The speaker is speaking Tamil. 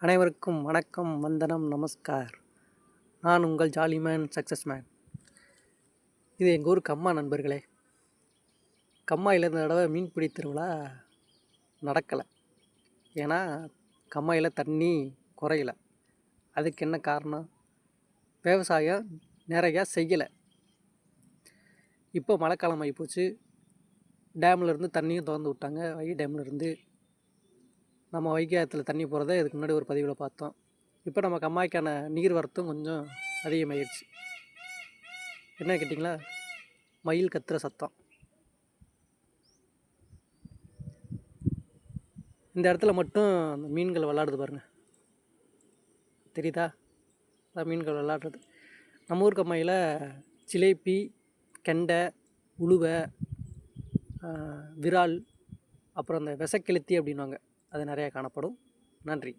அனைவருக்கும் வணக்கம், வந்தனம், நமஸ்கார். நான் உங்கள் ஜாலிமேன், சக்ஸஸ் மேன். இது எங்கள் ஊர் கம்மா நண்பர்களே. கம்மாயில் இந்த தடவை மீன்பிடி திருவிழா நடக்கலை. ஏன்னா கம்மாயில் தண்ணி குறையல. அதுக்கு என்ன காரணம்? விவசாயம் நிறையா செய்யலை. இப்போ மழைக்காலம் ஆகிப்போச்சு. டேம்லேருந்து தண்ணியும் திறந்து விட்டாங்க. வைகை டேம்லேருந்து நம்ம வைகை ஆற்றுல தண்ணி போகிறத இதுக்கு முன்னாடி ஒரு பதிவில் பார்த்தோம். இப்போ நம்ம கம்மாய்க்கான நீர் வரத்தும் கொஞ்சம் அதிகமாகிடுச்சு. என்ன கேட்டிங்களா? மயில் கத்துற சத்தம். இந்த இடத்துல மட்டும் அந்த மீன்கள் விளாடுது பாருங்கள், தெரியுதா? அதான் மீன்கள் விளாடுறது. நம்ம ஊர் கம்மாயில் ஜிலேபி, கெண்டை, உளுவை, விரால், அப்புறம் அந்த விசக்கெளுத்தி அப்படின்வாங்க, அது நிறையா காணப்படும். நன்றி.